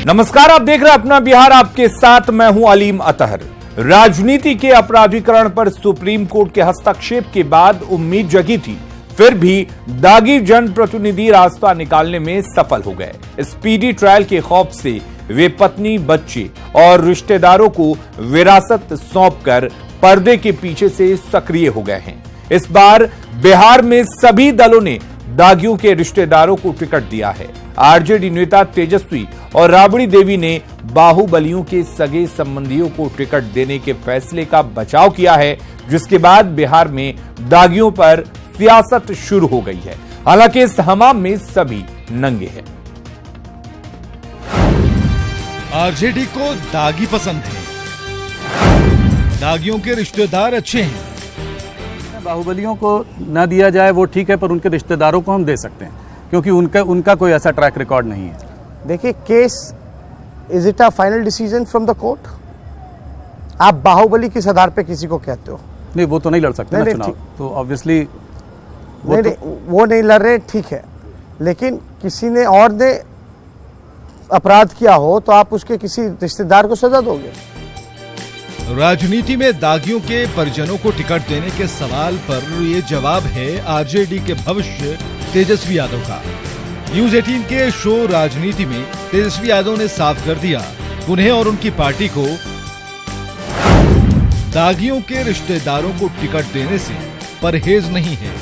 नमस्कार, आप देख रहे हैं अपना बिहार, आपके साथ मैं हूं अलीम अतहर। राजनीति के अपराधीकरण पर सुप्रीम कोर्ट के हस्तक्षेप के बाद उम्मीद जगी थी, फिर भी दागी जनप्रतिनिधि रास्ता निकालने में सफल हो गए। स्पीडी ट्रायल के खौफ से वे पत्नी, बच्चे और रिश्तेदारों को विरासत सौंपकर पर्दे के पीछे से सक्रिय हो गए हैं। इस बार बिहार में सभी दलों ने दागियों के रिश्तेदारों को टिकट दिया है। आरजेडी नेता तेजस्वी और राबड़ी देवी ने बाहुबलियों के सगे संबंधियों को टिकट देने के फैसले का बचाव किया है, जिसके बाद बिहार में दागियों पर सियासत शुरू हो गई है। हालांकि इस हमाम में सभी नंगे हैं। आरजेडी को दागी पसंद है, दागियों के रिश्तेदार अच्छे हैं। बाहुबलियों को न दिया जाए वो ठीक है, पर उनके रिश्तेदारों को हम दे सकते हैं, क्योंकि उनका कोई ऐसा ट्रैक रिकॉर्ड नहीं है। देखिए, case is it a final decision from the court? आप बाहुबली किस आधार पे किसी को कहते हो? नहीं, वो तो नहीं लड़ सकते ना चुनाव, तो ऑब्वियसली वो नहीं लड़ रहे, ठीक है, लेकिन किसी ने और ने अपराध किया हो तो आप उसके किसी रिश्तेदार को सजा दोगे? राजनीति में दागियों के परिजनों को टिकट देने के सवाल पर ये जवाब है आरजेडी के भविष्य तेजस्वी यादव का। न्यूज 18 के शो राजनीति में तेजस्वी यादव ने साफ कर दिया, उन्हें और उनकी पार्टी को दागियों के रिश्तेदारों को टिकट देने से परहेज नहीं है।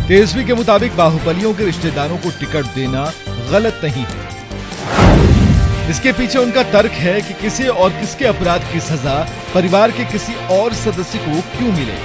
तेजस्वी के मुताबिक बाहुबलियों के रिश्तेदारों को टिकट देना गलत नहीं है। इसके पीछे उनका तर्क है कि किसी और किसके अपराध की सजा परिवार के किसी और सदस्य को क्यों मिले।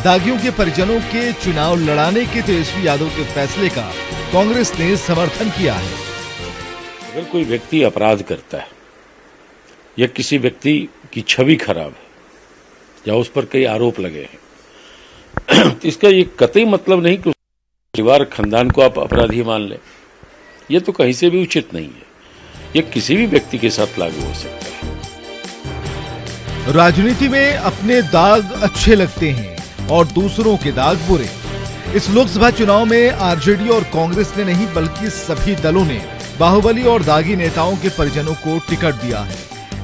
दागियों के परिजनों के चुनाव लड़ाने के तेजस्वी यादव के फैसले का कांग्रेस ने समर्थन किया है। अगर कोई व्यक्ति अपराध करता है या किसी व्यक्ति की छवि खराब है या उस पर कई आरोप लगे हैं तो इसका ये कतई मतलब नहीं कि परिवार खानदान को आप अपराधी मान लें। यह तो कहीं से भी उचित नहीं है। ये किसी भी व्यक्ति के साथ लागू हो सकता है। राजनीति में अपने दाग अच्छे लगते हैं और दूसरों के दाग बुरे। इस लोकसभा चुनाव में आरजेडी और कांग्रेस ने नहीं बल्कि सभी दलों ने बाहुबली और दागी नेताओं के परिजनों को टिकट दिया है।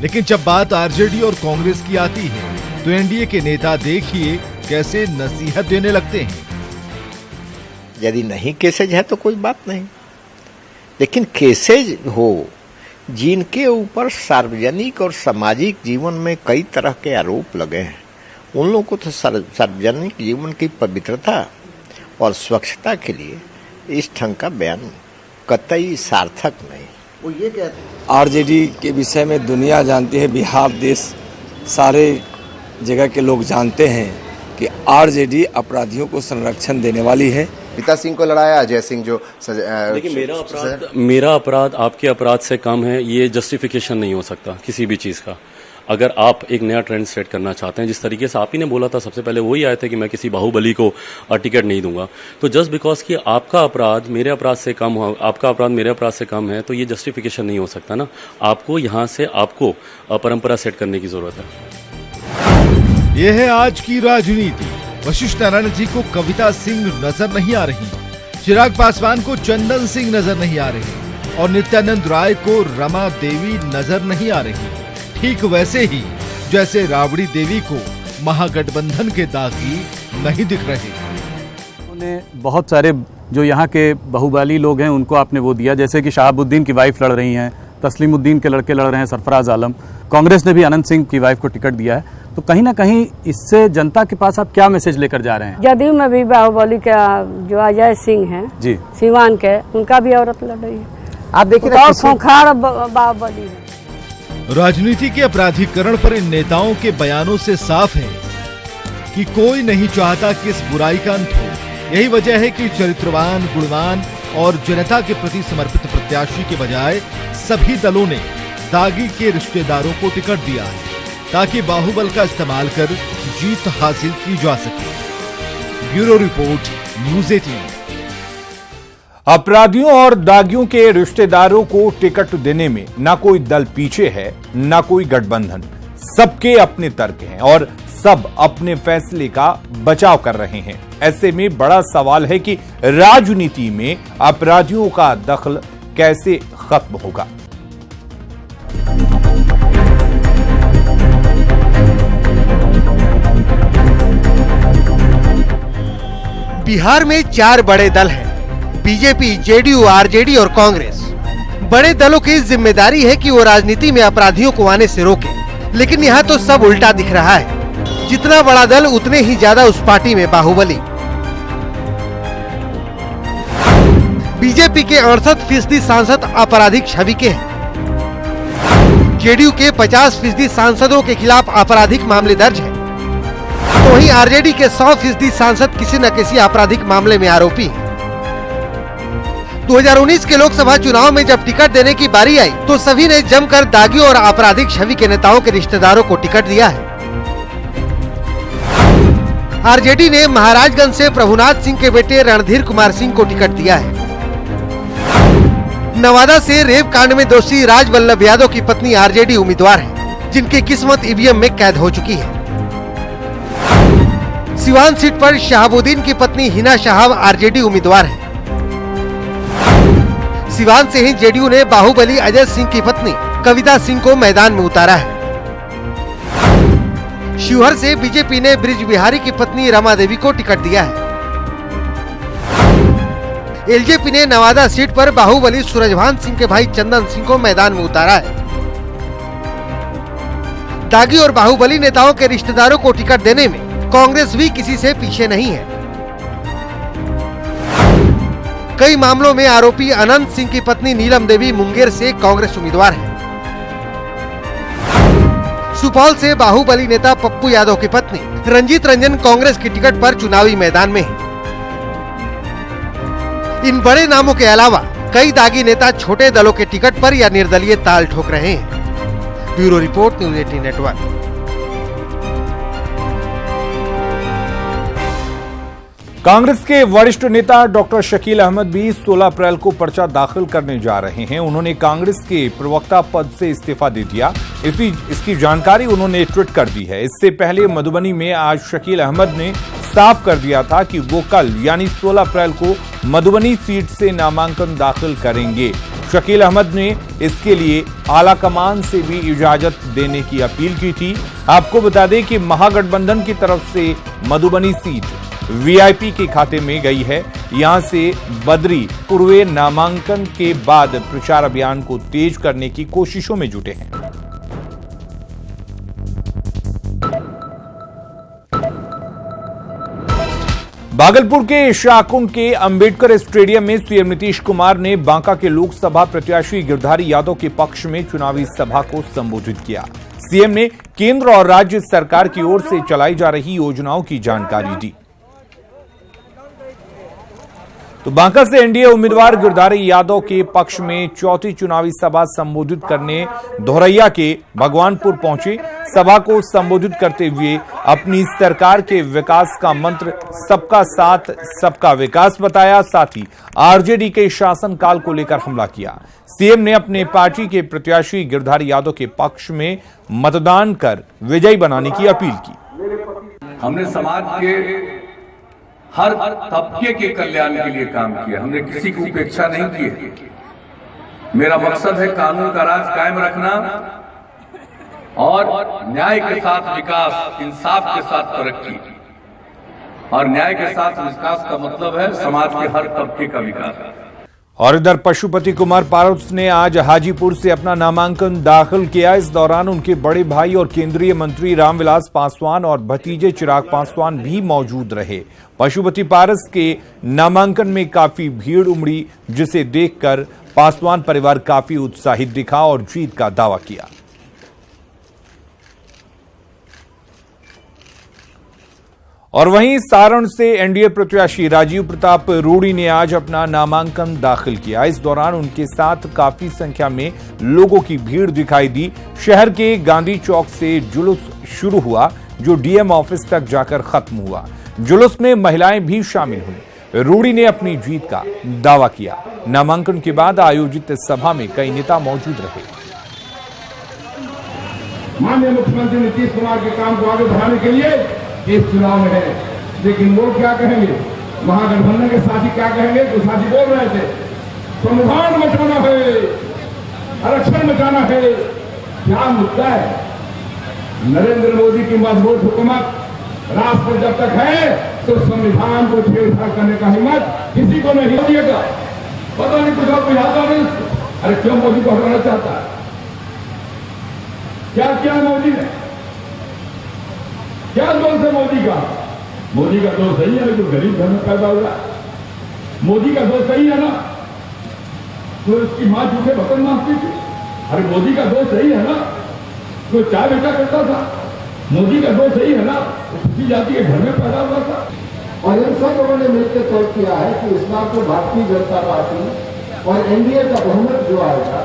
लेकिन जब बात आरजेडी और कांग्रेस की आती है तो एनडीए के नेता देखिए कैसे नसीहत देने लगते हैं। यदि नहीं केसेज है तो कोई बात नहीं, लेकिन केसेज हो जिनके ऊपर सार्वजनिक और सामाजिक जीवन में कई तरह के आरोप लगे हैं, उन लोगों को तो सार्वजनिक जीवन की पवित्रता और स्वच्छता के लिए इस ढंग का बयान कतई सार्थक नहीं। वो ये कहते हैं आरजेडी के विषय में दुनिया जानती है, बिहार देश सारे जगह के लोग जानते हैं कि आरजेडी अपराधियों को संरक्षण देने वाली है। पिता सिंह को लड़ाया, अजय सिंह जो देखिए, मेरा अपराध आपके अपराध से कम है, ये जस्टिफिकेशन नहीं हो सकता किसी भी चीज़ का। अगर आप एक नया ट्रेंड सेट करना चाहते हैं, जिस तरीके से आप ही ने बोला था सबसे पहले वही आए थे कि मैं किसी बाहुबली को टिकट नहीं दूंगा, तो जस्ट बिकॉज कि आपका अपराध मेरे अपराध से कम हो, आपका अपराध मेरे अपराध से कम है, तो ये जस्टिफिकेशन नहीं हो सकता ना। आपको यहाँ से आपको परंपरा सेट करने की जरूरत है। यह है आज की राजनीति। वशिष्ठ नारायण जी को कविता सिंह नजर नहीं आ रही, चिराग पासवान को चंदन सिंह नजर नहीं आ रही और नित्यानंद राय को रमा देवी नजर नहीं आ रही। ठीक वैसे ही जैसे राबड़ी देवी को महागठबंधन के दागी नहीं दिख रहे। उन्होंने बहुत सारे जो यहाँ के बाहुबली लोग हैं उनको आपने वो दिया, जैसे कि शहाबुद्दीन की वाइफ लड़ रही हैं, तस्लीमुद्दीन के लड़के लड़ रहे हैं, सरफराज आलम। कांग्रेस ने भी अनंत सिंह की वाइफ को टिकट दिया है। तो कहीं ना कहीं इससे जनता के पास आप क्या मैसेज लेकर जा रहे हैं? जदयू में भी बाहुबली का जो अजय सिंह है जी, सीवान के, उनका भी औरत लड़ रही है। आप देखिए बाहुबली है। राजनीति के अपराधीकरण पर इन नेताओं के बयानों से साफ है कि कोई नहीं चाहता कि इस बुराई का अंत हो। यही वजह है कि चरित्रवान, गुणवान और जनता के प्रति समर्पित प्रत्याशी के बजाय सभी दलों ने दागी के रिश्तेदारों को टिकट दिया है, ताकि बाहुबल का इस्तेमाल कर जीत हासिल की जा सके। Bureau report, news 18। अपराधियों और दागियों के रिश्तेदारों को टिकट देने में ना कोई दल पीछे है, ना कोई गठबंधन। सबके अपने तर्क हैं और सब अपने फैसले का बचाव कर रहे हैं। ऐसे में बड़ा सवाल है कि राजनीति में अपराधियों का दखल कैसे खत्म होगा। बिहार में 4 बड़े दल हैं, बीजेपी, जेडीयू, आरजेडी और कांग्रेस। बड़े दलों की जिम्मेदारी है कि वो राजनीति में अपराधियों को आने से रोके, लेकिन यहाँ तो सब उल्टा दिख रहा है। जितना बड़ा दल उतने ही ज्यादा उस पार्टी में बाहुबली। बीजेपी के 68% सांसद आपराधिक छवि के हैं। जेडीयू के 50% सांसदों के खिलाफ आपराधिक मामले दर्ज हैं। तो वहीं आरजेडी के 100% सांसद किसी न किसी आपराधिक मामले में आरोपी हैं। 2019 के लोकसभा चुनाव में जब टिकट देने की बारी आई तो सभी ने जमकर दागियों और आपराधिक छवि के नेताओं के रिश्तेदारों को टिकट दिया है। आरजेडी ने महाराजगंज से प्रभुनाथ सिंह के बेटे रणधीर कुमार सिंह को टिकट दिया है। नवादा से रेप कांड में दोषी राजवल्लभ यादव की पत्नी आरजेडी उम्मीदवार है, जिनकी किस्मत ईवीएम में कैद हो चुकी है। सिवान सीट पर शहाबुद्दीन की पत्नी हिना शहाब आरजेडी उम्मीदवार है। सिवान से ही जेडीयू ने बाहुबली अजय सिंह की पत्नी कविता सिंह को मैदान में उतारा है। शिवहर से बीजेपी ने ब्रिज बिहारी की पत्नी रमा देवी को टिकट दिया है। एलजेपी ने नवादा सीट पर बाहुबली सूरजभान सिंह के भाई चंदन सिंह को मैदान में उतारा है। दागी और बाहुबली नेताओं के रिश्तेदारों को टिकट देने में कांग्रेस भी किसी से पीछे नहीं है। कई मामलों में आरोपी अनंत सिंह की पत्नी नीलम देवी मुंगेर से कांग्रेस उम्मीदवार है। सुपौल से बाहुबली नेता पप्पू यादव की पत्नी रंजीत रंजन कांग्रेस की टिकट पर चुनावी मैदान में है। इन बड़े नामों के अलावा कई दागी नेता छोटे दलों के टिकट पर या निर्दलीय ताल ठोक रहे हैं। Bureau report, news 18 network. Congress के वरिष्ठ नेता डॉक्टर शकील अहमद भी 16 अप्रैल को पर्चा दाखिल करने जा रहे हैं। उन्होंने कांग्रेस के प्रवक्ता पद से इस्तीफा दे दिया। इसकी जानकारी उन्होंने ट्वीट कर दी है। इससे पहले मधुबनी में आज शकील अहमद ने साफ कर दिया था कि वो कल यानी 16 अप्रैल को मधुबनी सीट से नामांकन दाखिल करेंगे। शकील अहमद ने इसके लिए आला कमान से भी इजाजत देने की अपील की थी। आपको बता दें कि महागठबंधन की तरफ से मधुबनी सीट वीआईपी के खाते में गई है। यहां से बद्री पूर्वे नामांकन के बाद प्रचार अभियान को तेज करने की कोशिशों में जुटे हैं। भागलपुर के शाहकुंड के अंबेडकर स्टेडियम में सीएम नीतीश कुमार ने बांका के लोकसभा प्रत्याशी गिरधारी यादव के पक्ष में चुनावी सभा को संबोधित किया। सीएम ने केंद्र और राज्य सरकार की ओर से चलाई जा रही योजनाओं की जानकारी दी। तो बांका से एनडीए उम्मीदवार गिरधारी यादव के पक्ष में चौथी चुनावी सभा संबोधित करने धोरैया के भगवानपुर पहुंचे। सभा को संबोधित करते हुए अपनी सरकार के विकास का मंत्र सबका साथ सबका विकास बताया। साथ ही आरजेडी के शासनकाल को लेकर हमला किया। सीएम ने अपने पार्टी के प्रत्याशी गिरधारी यादव के पक्ष में मतदान कर विजयी बनाने की अपील की। हमने समाज के हर तबके के कल्याण के लिए काम किया। हमने किसी की उपेक्षा नहीं की। मेरा मकसद है कानून का राज कायम रखना और न्याय के साथ विकास, इंसाफ के साथ तरक्की। और न्याय के साथ विकास का मतलब है समाज के हर तबके का विकास। और इधर पशुपति कुमार पारस ने आज हाजीपुर से अपना नामांकन दाखिल किया। इस दौरान उनके बड़े भाई और केंद्रीय मंत्री रामविलास पासवान और भतीजे चिराग पासवान भी मौजूद रहे। पशुपति पारस के नामांकन में काफी भीड़ उमड़ी, जिसे देखकर पासवान परिवार काफी उत्साहित दिखा और जीत का दावा किया। और वहीं सारण से एनडीए प्रत्याशी राजीव प्रताप रूडी ने आज अपना नामांकन दाखिल किया। इस दौरान उनके साथ काफी संख्या में लोगों की भीड़ दिखाई दी। शहर के गांधी चौक से जुलूस शुरू हुआ, जो डीएम ऑफिस तक जाकर खत्म हुआ। जुलूस में महिलाएं भी शामिल हुई। रूडी ने अपनी जीत का दावा किया। नामांकन के बाद आयोजित सभा में कई नेता मौजूद रहे। माननीय मुख्यमंत्री नीतीश कुमार के काम को आगे बढ़ाने के लिए इस चुनाव में है, लेकिन लोग क्या कहेंगे, महागठबंधन के साथी क्या कहेंगे? तो साथी बोल रहे थे संविधान बचाना है, आरक्षण बचाना है। क्या मुद्दा है? नरेंद्र मोदी की मजबूत हुकूमत राष्ट्र पर जब तक है तो संविधान को छेड़छाड़ करने का हिम्मत किसी को नहीं दिएगा। पता नहीं कुछ आपको याद आ नहीं। अरे क्यों मोदी को हटाना चाहता है? क्या किया मोदी ने? क्या दोष है मोदी का? मोदी का दोष सही है लेकिन गरीब घर में पैदा हुआ। मोदी का दोष सही है ना, तो उसकी मां झूठे बर्तन मांगती थी। अरे मोदी का दोष सही है ना, तो चाय बेचा करता था। मोदी का दोष सही है ना, किसी जाति के घर में पैदा हुआ था। और इन सब लोगों ने मिलकर तय किया है कि इस बार को भारतीय जनता पार्टी और एनडीए का बहुमत जो आएगा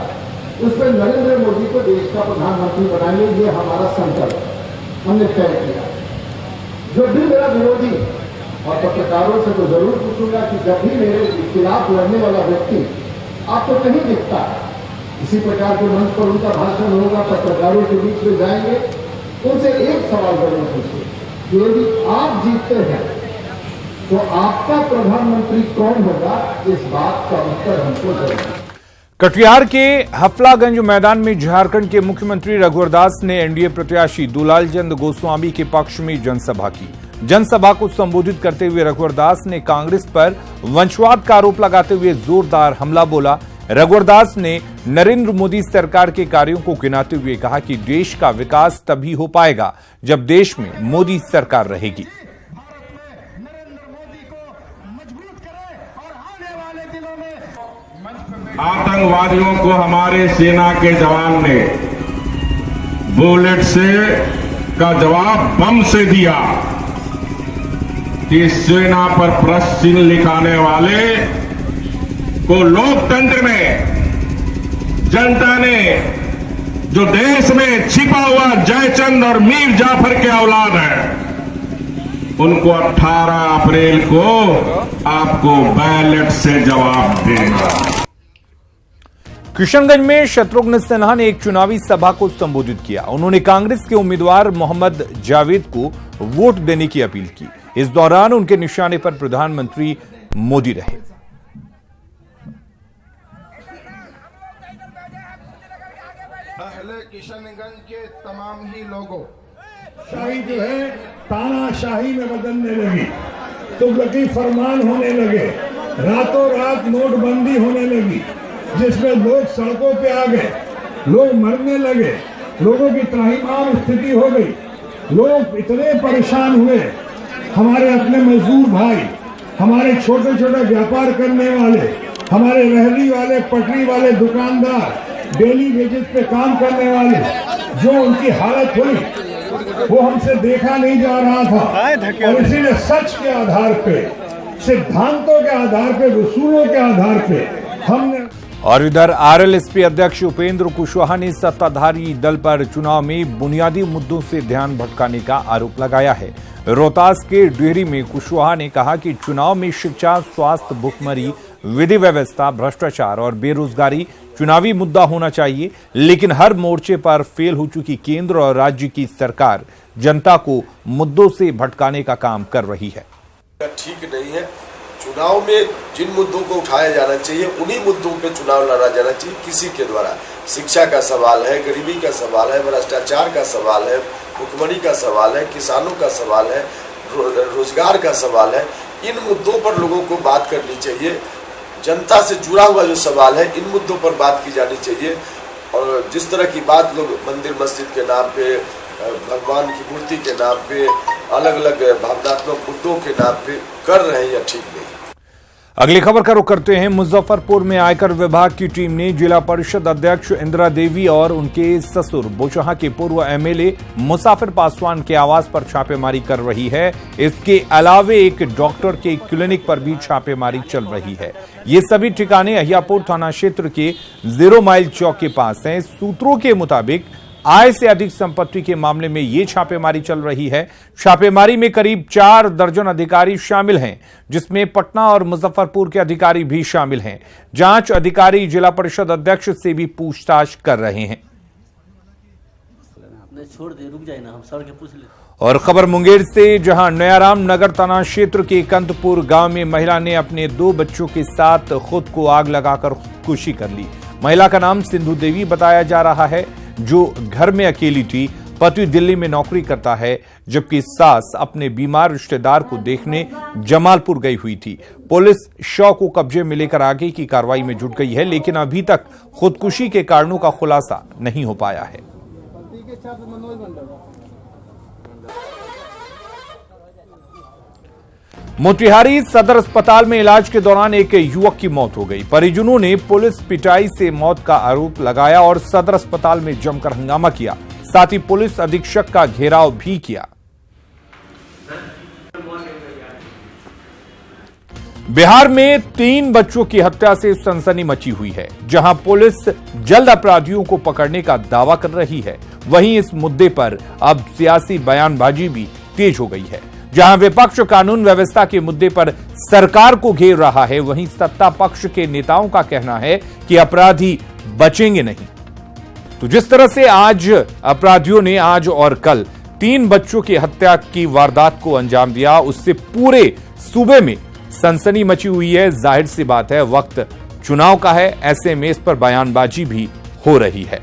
उसमें नरेंद्र मोदी को देश का प्रधानमंत्री बनाएंगे। ये हमारा संकल्प हमने तय किया। जो भी मेरा विरोधी और पत्रकारों से तो जरूर पूछूंगा कि जब भी मेरे खिलाफ लड़ने वाला व्यक्ति आपको कहीं दिखता है, इसी प्रकार के मंच पर उनका भाषण होगा, पत्रकारों के बीच में जाएंगे, उनसे एक सवाल जरूर पूछिए कि यदि आप जीतते हैं तो आपका प्रधानमंत्री कौन होगा? इस बात का उत्तर हमको जरूर। कटिहार के हफलागंज मैदान में झारखंड के मुख्यमंत्री रघुवर दास ने एनडीए प्रत्याशी दुलालचंद गोस्वामी के पक्ष में जनसभा की। जनसभा को संबोधित करते हुए रघुवर दास ने कांग्रेस पर वंशवाद का आरोप लगाते हुए जोरदार हमला बोला। रघुवर दास ने नरेंद्र मोदी सरकार के कार्यों को गिनाते हुए कहा कि देश का विकास तभी हो पाएगा जब देश में मोदी सरकार रहेगी। आतंकवादियों को हमारे सेना के जवान ने बुलेट से का जवाब बम से दिया कि सेना पर प्रश्न चिन्ह लिखाने वाले को लोकतंत्र में जनता ने जो देश में छिपा हुआ जयचंद और मीर जाफर के औलाद है, उनको 18 अप्रैल को आपको बैलेट से जवाब देगा। किशनगंज में शत्रुघ्न सिन्हा ने एक चुनावी सभा को संबोधित किया। उन्होंने कांग्रेस के उम्मीदवार मोहम्मद जावेद को वोट देने की अपील की। इस दौरान उनके निशाने पर प्रधानमंत्री मोदी रहे। पहले किशनगंज के तमाम ही लोगों शाही जो है तानाशाही में बदलने लगी, तुगलकी फरमान होने लगे, रातों रात नोटबंदी होने लगी, जिसमें लोग सड़कों पे आ गए, लोग मरने लगे, लोगों की त्राहिमाम स्थिति हो गई, लोग इतने परेशान हुए। हमारे अपने मजदूर भाई, हमारे छोटे छोटे व्यापार करने वाले, हमारे रेहड़ी वाले, पटरी वाले दुकानदार, डेली वेजेस पे काम करने वाले, जो उनकी हालत हुई वो हमसे देखा नहीं जा रहा था। और इसीलिए सच के आधार पे, सिद्धांतों के आधार पे, उसूलों के आधार पे हमने। और इधर आरएलएसपी अध्यक्ष उपेंद्र कुशवाहा ने सत्ताधारी दल पर चुनाव में बुनियादी मुद्दों से ध्यान भटकाने का आरोप लगाया है। रोहतास के डेहरी में कुशवाहा ने कहा कि चुनाव में शिक्षा, स्वास्थ्य, भुखमरी, विधि व्यवस्था, भ्रष्टाचार और बेरोजगारी चुनावी मुद्दा होना चाहिए, लेकिन हर मोर्चे पर फेल हो चुकी केंद्र और राज्य की सरकार जनता को मुद्दों से भटकाने का काम कर रही है। ठीक नहीं है। चुनाव में जिन मुद्दों को उठाया जाना चाहिए उन्हीं मुद्दों पे चुनाव लड़ा जाना चाहिए। किसी के द्वारा शिक्षा का सवाल है, गरीबी का सवाल है, भ्रष्टाचार का सवाल है, भुखमरी का सवाल है, किसानों का सवाल है, रोजगार का सवाल है। इन मुद्दों पर लोगों को बात करनी चाहिए। जनता से जुड़ा हुआ जो सवाल है, इन मुद्दों पर बात की जानी चाहिए। और जिस तरह की बात लोग मंदिर मस्जिद के नाम पे, भगवान की मूर्ति के नाम पे, अलग अलग भावनात्मक मुद्दों के नाम पे कर रहे हैं, यह ठीक नहीं। अगली खबर का रुख करते हैं। मुजफ्फरपुर में आयकर विभाग की टीम ने जिला परिषद अध्यक्ष इंदिरा देवी और उनके ससुर बोचहा के पूर्व एमएलए मुसाफिर पासवान के आवास पर छापेमारी कर रही है। इसके अलावे एक डॉक्टर के क्लिनिक पर भी छापेमारी चल रही है। ये सभी ठिकाने अहियापुर थाना क्षेत्र के 0 माइल चौक के पास हैं। सूत्रों के मुताबिक आय से अधिक संपत्ति के मामले में ये छापेमारी चल रही है। छापेमारी में करीब 4 दर्जन अधिकारी शामिल हैं, जिसमें पटना और मुजफ्फरपुर के अधिकारी भी शामिल हैं। जांच अधिकारी जिला परिषद अध्यक्ष से भी पूछताछ कर रहे हैं। छोड़ दे, रुक जाए ना, हम सर के पूछ ले। और खबर मुंगेर से, जहां नयाराम नगर थाना क्षेत्र के कंतपुर गांव में महिला ने अपने 2 बच्चों के साथ खुद को आग लगाकर खुदकुशी कर ली। महिला का नाम सिंधु देवी बताया जा रहा है, जो घर में अकेली थी। पति दिल्ली में नौकरी करता है, जबकि सास अपने बीमार रिश्तेदार को देखने जमालपुर गई हुई थी। पुलिस शव को कब्जे में लेकर आगे की कार्रवाई में जुट गई है, लेकिन अभी तक खुदकुशी के कारणों का खुलासा नहीं हो पाया है। मोतिहारी सदर अस्पताल में इलाज के दौरान एक युवक की मौत हो गई। परिजनों ने पुलिस पिटाई से मौत का आरोप लगाया और सदर अस्पताल में जमकर हंगामा किया। साथ ही पुलिस अधीक्षक का घेराव भी किया। बिहार में 3 बच्चों की हत्या से सनसनी मची हुई है, जहां पुलिस जल्द अपराधियों को पकड़ने का दावा कर रही है। वहीं इस मुद्दे पर अब सियासी बयानबाजी भी तेज हो गई है। जहां विपक्ष कानून व्यवस्था के मुद्दे पर सरकार को घेर रहा है, वहीं सत्ता पक्ष के नेताओं का कहना है कि अपराधी बचेंगे नहीं। तो जिस तरह से आज अपराधियों ने आज और कल 3 बच्चों की हत्या की वारदात को अंजाम दिया, उससे पूरे सूबे में सनसनी मची हुई है। जाहिर सी बात है, वक्त चुनाव का है, ऐसे में इस पर बयानबाजी भी हो रही है।